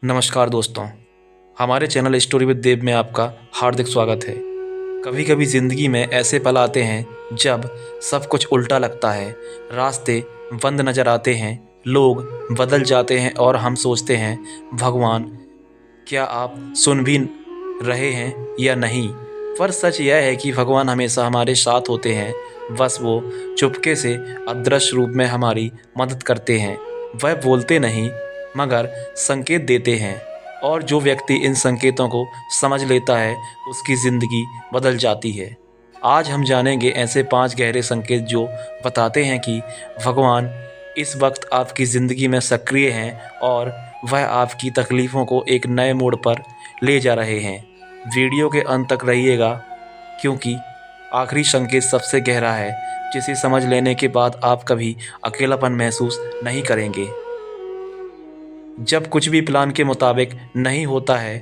नमस्कार दोस्तों, हमारे चैनल स्टोरी विद देव में आपका हार्दिक स्वागत है। कभी कभी ज़िंदगी में ऐसे पल आते हैं जब सब कुछ उल्टा लगता है, रास्ते बंद नज़र आते हैं, लोग बदल जाते हैं और हम सोचते हैं भगवान क्या आप सुन भी रहे हैं या नहीं। पर सच यह है कि भगवान हमेशा हमारे साथ होते हैं, बस वो चुपके से अदृश्य रूप में हमारी मदद करते हैं। वह बोलते नहीं मगर संकेत देते हैं, और जो व्यक्ति इन संकेतों को समझ लेता है उसकी ज़िंदगी बदल जाती है। आज हम जानेंगे ऐसे 5 गहरे संकेत जो बताते हैं कि भगवान इस वक्त आपकी ज़िंदगी में सक्रिय हैं और वह आपकी तकलीफ़ों को एक नए मोड़ पर ले जा रहे हैं। वीडियो के अंत तक रहिएगा, क्योंकि आखिरी संकेत सबसे गहरा है, जिसे समझ लेने के बाद आप कभी अकेलापन महसूस नहीं करेंगे। जब कुछ भी प्लान के मुताबिक नहीं होता है,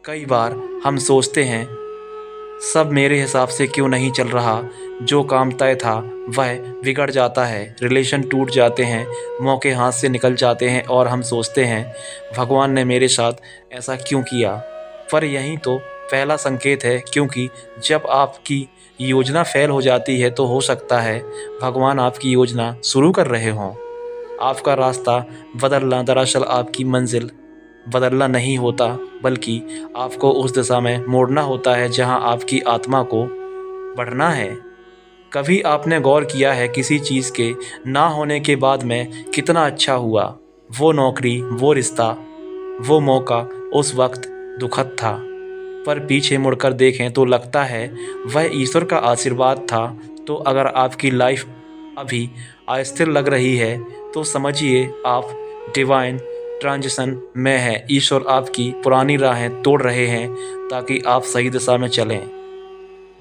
कई बार हम सोचते हैं सब मेरे हिसाब से क्यों नहीं चल रहा। जो काम तय था वह बिगड़ जाता है, रिलेशन टूट जाते हैं, मौके हाथ से निकल जाते हैं और हम सोचते हैं भगवान ने मेरे साथ ऐसा क्यों किया। पर यही तो पहला संकेत है, क्योंकि जब आपकी योजना फेल हो जाती है तो हो सकता है भगवान आपकी योजना शुरू कर रहे हों। आपका रास्ता बदलना दरअसल आपकी मंजिल बदलना नहीं होता, बल्कि आपको उस दिशा में मोड़ना होता है जहां आपकी आत्मा को बढ़ना है। कभी आपने गौर किया है किसी चीज़ के ना होने के बाद में कितना अच्छा हुआ? वो नौकरी, वो रिश्ता, वो मौका उस वक्त दुखद था, पर पीछे मुड़कर देखें तो लगता है वह ईश्वर का आशीर्वाद था। तो अगर आपकी लाइफ अभी अस्थिर लग रही है तो समझिए आप डिवाइन ट्रांजिशन में हैं। ईश्वर आपकी पुरानी राहें तोड़ रहे हैं ताकि आप सही दिशा में चलें।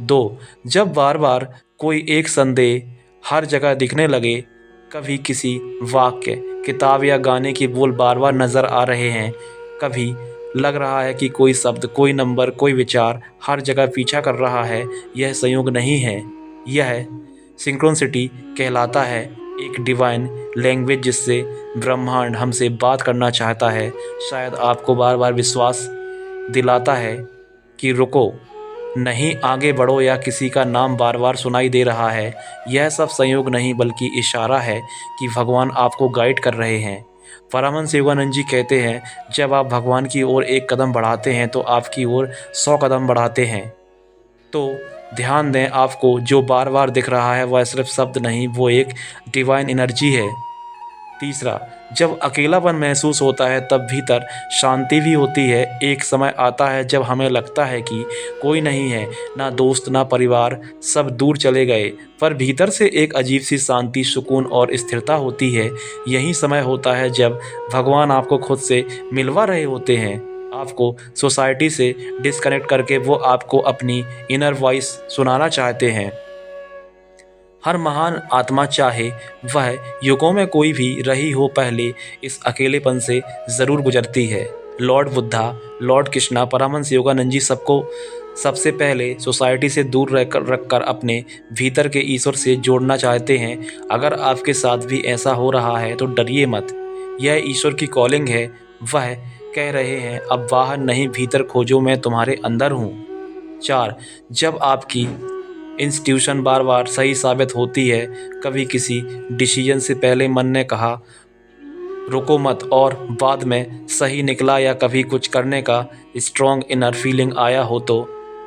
2, जब बार बार कोई एक संदेह हर जगह दिखने लगे, कभी किसी वाक्य, किताब या गाने के बोल बार बार नज़र आ रहे हैं, कभी लग रहा है कि कोई शब्द, कोई नंबर, कोई विचार हर जगह पीछा कर रहा है, यह संयोग नहीं है, यह सिंक्रोनिसिटी कहलाता है। एक डिवाइन लैंग्वेज जिससे ब्रह्मांड हमसे बात करना चाहता है, शायद आपको बार बार विश्वास दिलाता है कि रुको, नहीं आगे बढ़ो, या किसी का नाम बार बार सुनाई दे रहा है। यह सब संयोग नहीं बल्कि इशारा है कि भगवान आपको गाइड कर रहे हैं। परमहंस योगानंद जी कहते हैं, जब आप भगवान की ओर एक कदम बढ़ाते हैं तो आपकी ओर 100 कदम बढ़ाते हैं। तो ध्यान दें, आपको जो बार बार दिख रहा है वह सिर्फ शब्द नहीं, वो एक डिवाइन एनर्जी है। तीसरा, जब अकेलापन महसूस होता है तब भीतर शांति भी होती है। एक समय आता है जब हमें लगता है कि कोई नहीं है, ना दोस्त ना परिवार, सब दूर चले गए, पर भीतर से एक अजीब सी शांति, सुकून और स्थिरता होती है। यही समय होता है जब भगवान आपको खुद से मिलवा रहे होते हैं। आपको सोसाइटी से डिस्कनेक्ट करके वो आपको अपनी इनर वॉइस सुनाना चाहते हैं। हर महान आत्मा, चाहे वह युगों में कोई भी रही हो, पहले इस अकेलेपन से ज़रूर गुजरती है। लॉर्ड बुद्धा, लॉर्ड कृष्णा, परमहंस योगानंद जी सबको सबसे पहले सोसाइटी से दूर रखकर अपने भीतर के ईश्वर से जोड़ना चाहते हैं। अगर आपके साथ भी ऐसा हो रहा है तो डरिए मत, यह ईश्वर की कॉलिंग है। वह कह रहे हैं अब बाहर नहीं, भीतर खोजो, मैं तुम्हारे अंदर हूँ। 4, जब आपकी इंस्टीट्यूशन बार बार सही साबित होती है, कभी किसी डिसीजन से पहले मन ने कहा रुको मत और बाद में सही निकला, या कभी कुछ करने का स्ट्रॉन्ग इनर फीलिंग आया हो, तो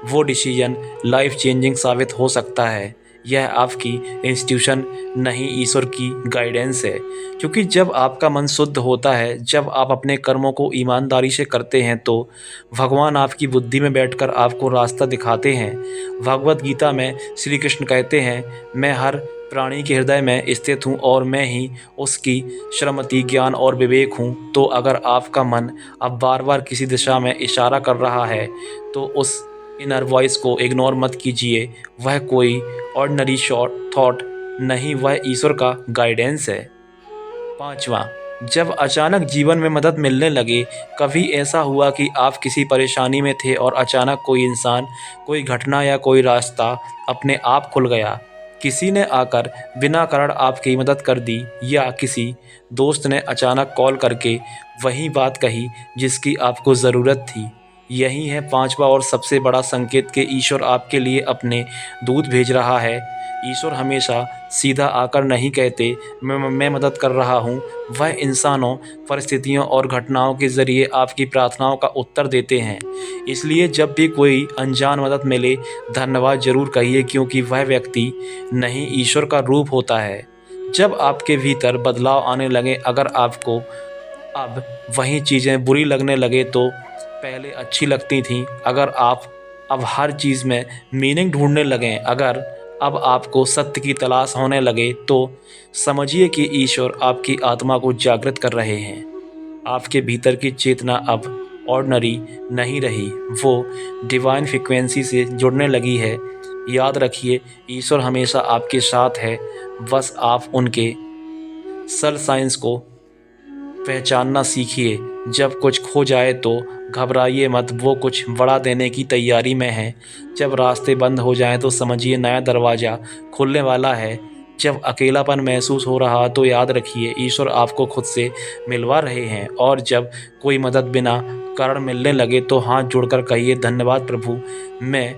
वो डिसीजन लाइफ चेंजिंग साबित हो सकता है। यह आपकी इंस्टीट्यूशन नहीं, ईश्वर की गाइडेंस है। क्योंकि जब आपका मन शुद्ध होता है, जब आप अपने कर्मों को ईमानदारी से करते हैं, तो भगवान आपकी बुद्धि में बैठकर आपको रास्ता दिखाते हैं। भगवद गीता में श्री कृष्ण कहते हैं, मैं हर प्राणी के हृदय में स्थित हूँ और मैं ही उसकी श्रीमति, ज्ञान और विवेक हूँ। तो अगर आपका मन अब बार बार किसी दिशा में इशारा कर रहा है तो उस इनर वॉइस को इग्नोर मत कीजिए। वह कोई ऑर्डिनरी शॉर्ट थॉट नहीं, वह ईश्वर का गाइडेंस है। 5वां, जब अचानक जीवन में मदद मिलने लगे, कभी ऐसा हुआ कि आप किसी परेशानी में थे और अचानक कोई इंसान, कोई घटना या कोई रास्ता अपने आप खुल गया। किसी ने आकर बिना कारण आपकी मदद कर दी या किसी दोस्त ने अचानक कॉल करके वही बात कही जिसकी आपको ज़रूरत थी। यही है पांचवा और सबसे बड़ा संकेत कि ईश्वर आपके लिए अपने दूत भेज रहा है। ईश्वर हमेशा सीधा आकर नहीं कहते मैं मदद कर रहा हूँ। वह इंसानों, परिस्थितियों और घटनाओं के ज़रिए आपकी प्रार्थनाओं का उत्तर देते हैं। इसलिए जब भी कोई अनजान मदद मिले, धन्यवाद ज़रूर कहिए, क्योंकि वह व्यक्ति नहीं, ईश्वर का रूप होता है। जब आपके भीतर बदलाव आने लगे, अगर आपको अब वही चीज़ें बुरी लगने लगे तो पहले अच्छी लगती थीं, अगर आप अब हर चीज़ में मीनिंग ढूंढने लगें, अगर अब आपको सत्य की तलाश होने लगे, तो समझिए कि ईश्वर आपकी आत्मा को जागृत कर रहे हैं। आपके भीतर की चेतना अब ऑर्डिनरी नहीं रही, वो डिवाइन फ्रिक्वेंसी से जुड़ने लगी है। याद रखिए, ईश्वर हमेशा आपके साथ है, बस आप उनके सल साइंस को पहचानना सीखिए। जब कुछ खो जाए तो घबराइए मत, वो कुछ बड़ा देने की तैयारी में है। जब रास्ते बंद हो जाएं तो समझिए नया दरवाज़ा खुलने वाला है। जब अकेलापन महसूस हो रहा तो याद रखिए ईश्वर आपको खुद से मिलवा रहे हैं। और जब कोई मदद बिना कारण मिलने लगे तो हाथ जोड़कर कहिए, धन्यवाद प्रभु, मैं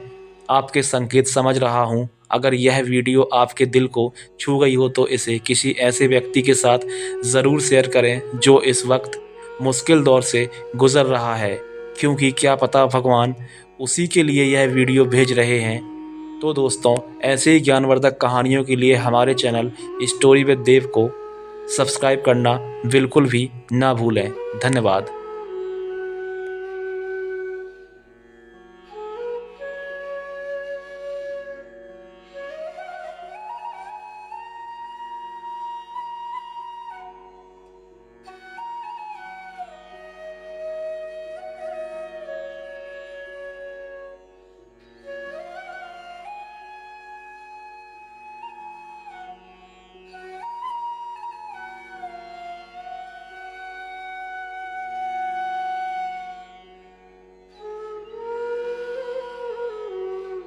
आपके संकेत समझ रहा हूँ। अगर यह वीडियो आपके दिल को छू गई हो तो इसे किसी ऐसे व्यक्ति के साथ ज़रूर शेयर करें जो इस वक्त मुश्किल दौर से गुज़र रहा है, क्योंकि क्या पता भगवान उसी के लिए यह वीडियो भेज रहे हैं। तो दोस्तों, ऐसे ही ज्ञानवर्धक कहानियों के लिए हमारे चैनल स्टोरी विद देव को सब्सक्राइब करना बिल्कुल भी ना भूलें। धन्यवाद।